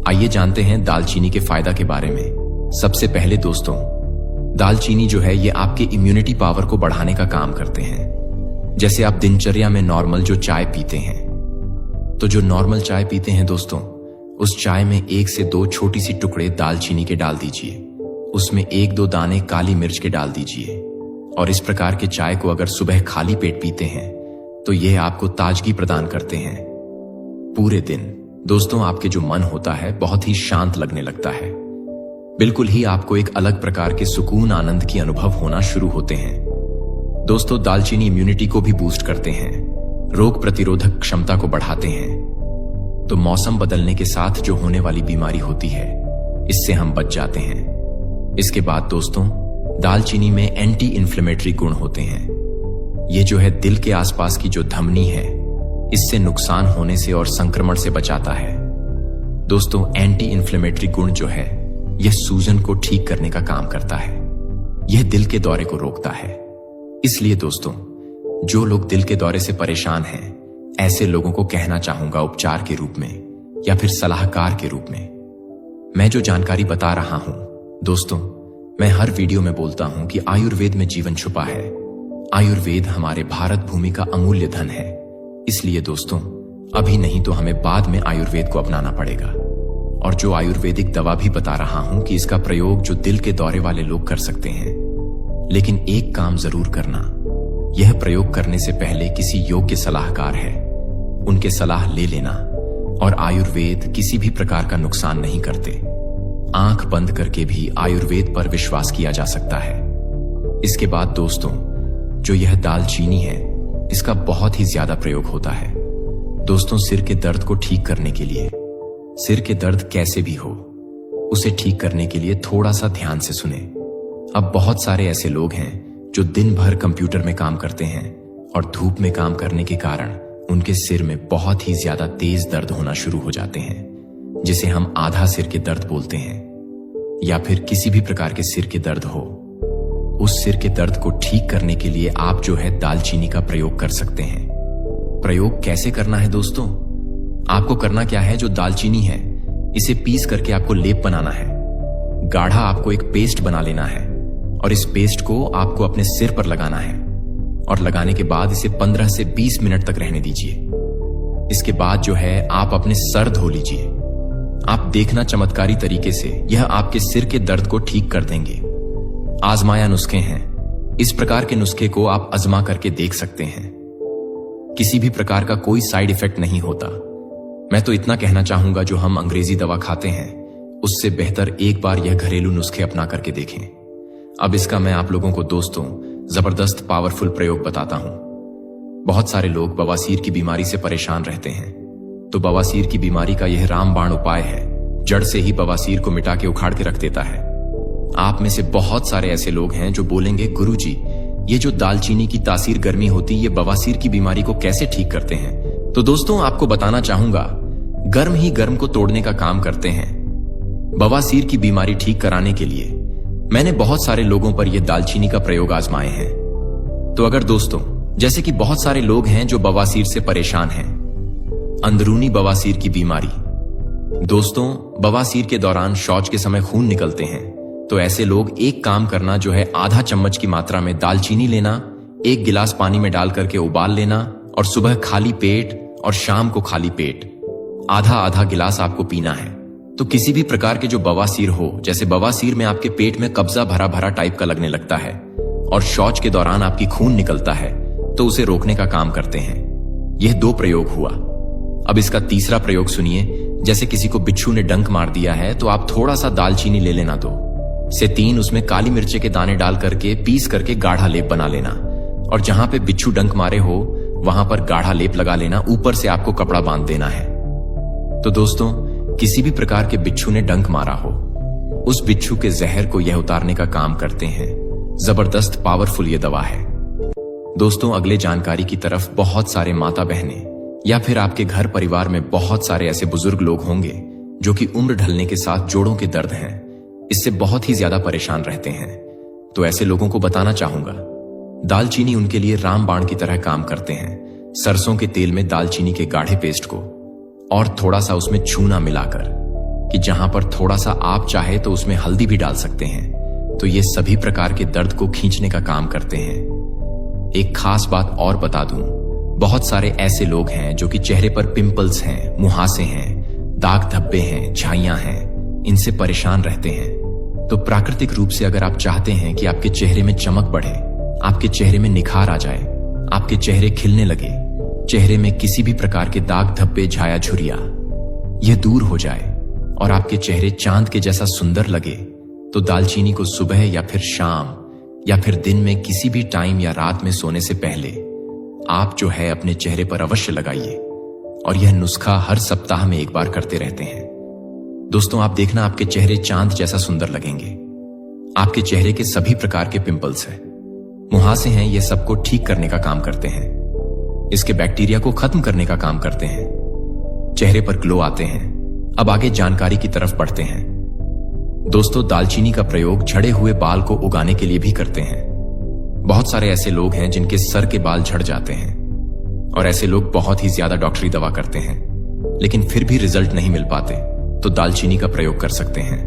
आइए जानते हैं दालचीनी के फायदा के बारे में। सबसे पहले दोस्तों, दालचीनी जो है ये आपके इम्यूनिटी पावर को बढ़ाने का काम करते हैं। जैसे आप दिनचर्या में नॉर्मल जो चाय पीते हैं, तो जो नॉर्मल चाय पीते हैं दोस्तों, उस चाय में 1 से 2 छोटी सी टुकड़े दालचीनी के डाल दीजिए। उसमें 1-2 दाने काली मिर्च के डाल दीजिए। और इस प्रकार के चाय को अगर सुबह खाली पेट पीते हैं तो यह आपको ताजगी प्रदान करते हैं। पूरे दिन दोस्तों आपके जो मन होता है बहुत ही शांत लगने लगता है। बिल्कुल ही आपको एक अलग प्रकार के सुकून आनंद की अनुभव होना शुरू होते हैं। दोस्तों दालचीनी इम्यूनिटी को भी बूस्ट करते हैं, रोग प्रतिरोधक क्षमता को बढ़ाते हैं। तो मौसम बदलने के साथ जो होने वाली बीमारी होती है, इससे हम बच जाते हैं। इसके बाद दोस्तों, दालचीनी में एंटी इन्फ्लेमेटरी गुण होते हैं। ये जो है दिल के आसपास की जो धमनी है, इससे नुकसान होने से और संक्रमण से बचाता है। दोस्तों एंटी इन्फ्लेमेटरी गुण जो है, यह सूजन को ठीक करने का काम करता है। यह दिल के दौरे को रोकता है। इसलिए दोस्तों, जो लोग दिल के दौरे से परेशान हैं, ऐसे लोगों को कहना चाहूंगा उपचार के रूप में या फिर सलाहकार के रूप में। मैं जो जानकारी बता रहा हूं दोस्तों, मैं हर वीडियो में बोलता हूं कि आयुर्वेद में जीवन छुपा है। आयुर्वेद हमारे भारत भूमि का अमूल्य धन है। इसलिए दोस्तों, अभी नहीं तो हमें बाद में आयुर्वेद को अपनाना पड़ेगा। और जो आयुर्वेदिक दवा भी बता रहा हूं कि इसका प्रयोग जो दिल के दौरे वाले लोग कर सकते हैं। लेकिन एक काम जरूर करना, यह प्रयोग करने से पहले किसी योग्य सलाहकार है, उनके सलाह ले लेना। और आयुर्वेद किसी भी प्रकार का नुकसान नहीं करते। आंख बंद करके भी आयुर्वेद पर विश्वास किया जा सकता है। इसके बाद दोस्तों, जो यह दालचीनी है, इसका बहुत ही ज्यादा प्रयोग होता है। दोस्तों सिर के दर्द को ठीक करने के लिए, सिर के दर्द कैसे भी हो, उसे ठीक करने के लिए थोड़ा सा ध्यान से सुने। अब बहुत सारे ऐसे लोग हैं जो दिन भर कंप्यूटर में काम करते हैं और धूप में काम करने के कारण उनके सिर में बहुत ही ज्यादा तेज दर्द होना शुरू हो जाते हैं, जिसे हम आधा सिर के दर्द बोलते हैं। या फिर किसी भी प्रकार के सिर के दर्द हो, उस सिर के दर्द को ठीक करने के लिए आप जो है दालचीनी का प्रयोग कर सकते हैं। प्रयोग कैसे करना है दोस्तों? आपको करना क्या है, जो दालचीनी है इसे पीस करके आपको लेप बनाना है। गाढ़ा आपको एक पेस्ट बना लेना है और इस पेस्ट को आपको अपने सिर पर लगाना है। और लगाने के बाद इसे 15 से 20 मिनट तक रहने दीजिए। इसके बाद जो है आप अपने सर धो लीजिए। आप देखना चमत्कारी तरीके से यह आपके सिर के दर्द को ठीक कर देंगे। आजमाया नुस्खे हैं, इस प्रकार के नुस्खे को आप आजमा करके देख सकते हैं। किसी भी प्रकार का कोई साइड इफेक्ट नहीं होता। मैं तो इतना कहना चाहूंगा, जो हम अंग्रेजी दवा खाते हैं उससे बेहतर एक बार यह घरेलू नुस्खे अपना करके देखें। अब इसका मैं आप लोगों को दोस्तों जबरदस्त पावरफुल प्रयोग बताता हूं। बहुत सारे लोग बवासीर की बीमारी से परेशान रहते हैं, तो बवासीर की बीमारी का यह रामबाण उपाय है, जड़ से ही बवासीर को मिटा के उखाड़ के रख देता है। आप में से बहुत सारे ऐसे लोग हैं जो बोलेंगे, गुरुजी ये जो दालचीनी की तासीर गर्मी होती, ये बवासीर की बीमारी को कैसे ठीक करते हैं? तो दोस्तों आपको बताना चाहूंगा, गर्म ही गर्म को तोड़ने का काम करते हैं। बवासीर की बीमारी ठीक कराने के लिए मैंने बहुत सारे लोगों पर यह दालचीनी का प्रयोग आजमाए हैं। तो अगर दोस्तों, जैसे कि बहुत सारे लोग हैं जो बवासीर से परेशान हैं, अंदरूनी बवासीर की बीमारी। दोस्तों बवासीर के दौरान शौच के समय खून निकलते हैं, तो ऐसे लोग एक काम करना जो है, आधा चम्मच की मात्रा में दालचीनी लेना, 1 गिलास पानी में डाल करके उबाल लेना और सुबह खाली पेट और शाम को खाली पेट आधा आधा गिलास आपको पीना है। तो किसी भी प्रकार के जो बवासीर हो, जैसे बवासीर में आपके पेट में कब्जा भरा भरा टाइप का लगने लगता है और शौच के दौरान आपकी खून निकलता है, तो उसे रोकने का काम करते हैं। यह 2 प्रयोग हुआ। अब इसका तीसरा प्रयोग सुनिए। जैसे किसी को बिच्छू ने डंक मार दिया है, तो आप थोड़ा सा दालचीनी ले लेना, 2 से 3 उसमें काली मिर्चे के दाने डाल करके पीस करके गाढ़ा लेप बना लेना। और जहां पे बिच्छू डंक मारे हो वहां पर गाढ़ा लेप लगा लेना, ऊपर से आपको कपड़ा बांध देना है। तो दोस्तों किसी भी प्रकार के बिच्छू ने डंक मारा हो, उस बिच्छू के जहर को यह उतारने का काम करते हैं। जबरदस्त पावरफुल ये दवा है। दोस्तों अगले जानकारी की तरफ, बहुत सारे माता बहनें या फिर आपके घर परिवार में बहुत सारे ऐसे बुजुर्ग लोग होंगे जो कि उम्र ढलने के साथ जोड़ों के दर्द हैं, इससे बहुत ही ज्यादा परेशान रहते हैं। तो ऐसे लोगों को बताना चाहूंगा, दालचीनी उनके लिए रामबाण की तरह काम करते हैं। सरसों के तेल में दालचीनी के गाढ़े पेस्ट को और थोड़ा सा उसमें चूना मिलाकर कि जहां पर थोड़ा सा आप चाहे तो उसमें हल्दी भी डाल सकते हैं, तो ये सभी प्रकार के दर्द को खींचने का काम करते हैं। एक खास बात और बता दूं, बहुत सारे ऐसे लोग हैं जो कि चेहरे पर पिंपल्स हैं, मुहासे हैं, दाग धब्बे हैं, झाइयां हैं, इनसे परेशान रहते हैं। तो प्राकृतिक रूप से अगर आप चाहते हैं कि आपके चेहरे में चमक बढ़े, आपके चेहरे में निखार आ जाए, आपके चेहरे खिलने लगे, चेहरे में किसी भी प्रकार के दाग धब्बे, झाया झुर्रियां यह दूर हो जाए और आपके चेहरे चांद के जैसा सुंदर लगे, तो दालचीनी को सुबह या फिर शाम या फिर दिन में किसी भी टाइम या रात में सोने से पहले आप जो है अपने चेहरे पर अवश्य लगाइए। और यह नुस्खा हर सप्ताह में एक बार करते रहते हैं। दोस्तों, आप देखना आपके चेहरे चांद जैसा सुंदर लगेंगे। आपके चेहरे के सभी प्रकार के पिंपल्स हैं, मुहासे हैं, ये सबको ठीक करने का काम करते हैं। इसके बैक्टीरिया को खत्म करने का काम करते हैं। चेहरे पर ग्लो आते हैं। अब आगे जानकारी की तरफ बढ़ते हैं। दोस्तों, दालचीनी का प्रयोग झड़े हुए बाल को उगाने के लिए भी करते हैं। बहुत सारे ऐसे लोग हैं जिनके सर के बाल झड़ जाते हैं और ऐसे लोग बहुत ही ज्यादा डॉक्टरी दवा करते हैं, लेकिन फिर भी रिजल्ट नहीं मिल पाते, तो दालचीनी का प्रयोग कर सकते हैं।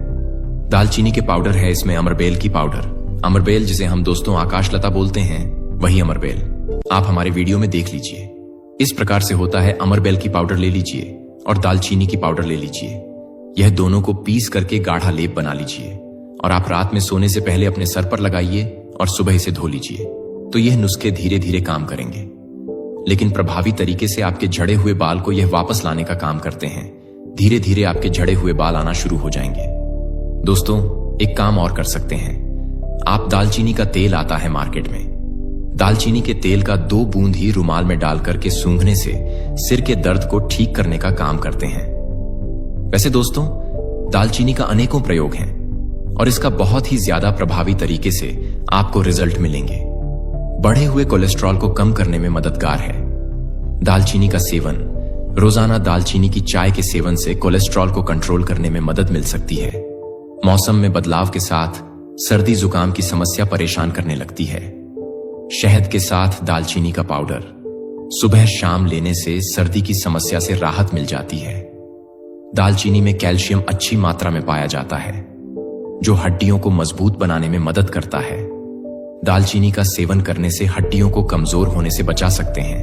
दालचीनी के पाउडर है इसमें अमरबेल की पाउडर। अमरबेल जिसे हम दोस्तों आकाशलता बोलते हैं, वही अमरबेल आप हमारे वीडियो में देख लीजिए। इस प्रकार से होता है। अमरबेल की पाउडर ले लीजिए और दालचीनी की पाउडर ले लीजिए। यह दोनों को पीस करके गाढ़ा लेप बना लीजिए और आप रात में सोने से पहले अपने सर पर लगाइए और सुबह इसे धो लीजिए। तो यह नुस्खे धीरे धीरे काम करेंगे, लेकिन प्रभावी तरीके से आपके झड़े हुए बाल को यह वापस लाने का काम करते हैं। धीरे धीरे आपके झड़े हुए बाल आना शुरू हो जाएंगे। दोस्तों, एक काम और कर सकते हैं। आप दालचीनी का तेल आता है मार्केट में, दालचीनी के तेल का 2 बूंद ही रुमाल में डालकर के सूंघने से सिर के दर्द को ठीक करने का काम करते हैं। वैसे दोस्तों, दालचीनी का अनेकों प्रयोग हैं और इसका बहुत ही ज्यादा प्रभावी तरीके से आपको रिजल्ट मिलेंगे। बढ़े हुए कोलेस्ट्रॉल को कम करने में मददगार है दालचीनी का सेवन। रोजाना दालचीनी की चाय के सेवन से कोलेस्ट्रॉल को कंट्रोल करने में मदद मिल सकती है। मौसम में बदलाव के साथ सर्दी जुकाम की समस्या परेशान करने लगती है। शहद के साथ दालचीनी का पाउडर सुबह शाम लेने से सर्दी की समस्या से राहत मिल जाती है। दालचीनी में कैल्शियम अच्छी मात्रा में पाया जाता है, जो हड्डियों को मजबूत बनाने में मदद करता है। दालचीनी का सेवन करने से हड्डियों को कमजोर होने से बचा सकते हैं।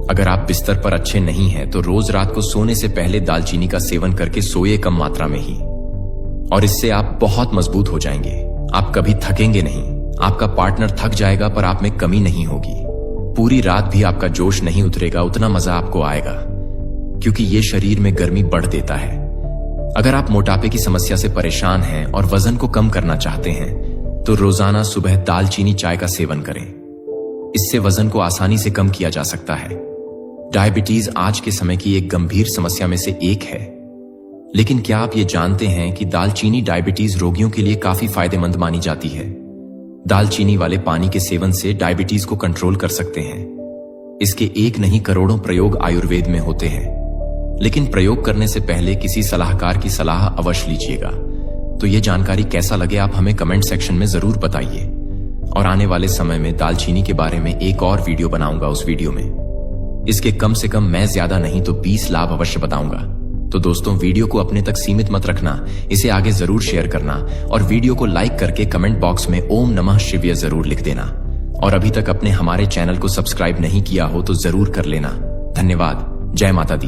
अगर आप बिस्तर पर अच्छे नहीं हैं, तो रोज रात को सोने से पहले दालचीनी का सेवन करके सोइए कम मात्रा में ही, और इससे आप बहुत मजबूत हो जाएंगे। आप कभी थकेंगे नहीं। आपका पार्टनर थक जाएगा पर आप में कमी नहीं होगी। पूरी रात भी आपका जोश नहीं उतरेगा, उतना मजा आपको आएगा, क्योंकि ये शरीर में गर्मी बढ़ देता है। अगर आप मोटापे की समस्या से परेशान हैं और वजन को कम करना चाहते हैं, तो रोजाना सुबह दालचीनी चाय का सेवन करें। इससे वजन को आसानी से कम किया जा सकता है। डायबिटीज आज के समय की एक गंभीर समस्या में से एक है, लेकिन क्या आप ये जानते हैं कि दालचीनी डायबिटीज रोगियों के लिए काफी फायदेमंद मानी जाती है। दालचीनी वाले पानी के सेवन से डायबिटीज को कंट्रोल कर सकते हैं। इसके एक नहीं करोड़ों प्रयोग आयुर्वेद में होते हैं, लेकिन प्रयोग करने से पहले किसी सलाहकार की सलाह अवश्य लीजिएगा। तो ये जानकारी कैसा लगे आप हमें कमेंट सेक्शन में जरूर बताइए, और आने वाले समय में दालचीनी के बारे में एक और वीडियो बनाऊंगा। उस वीडियो में इसके कम से कम मैं ज्यादा नहीं तो 20 लाभ अवश्य बताऊंगा। तो दोस्तों, वीडियो को अपने तक सीमित मत रखना, इसे आगे जरूर शेयर करना और वीडियो को लाइक करके कमेंट बॉक्स में ओम नमः शिवाय जरूर लिख देना। और अभी तक अपने हमारे चैनल को सब्सक्राइब नहीं किया हो तो जरूर कर लेना। धन्यवाद। जय माता दी।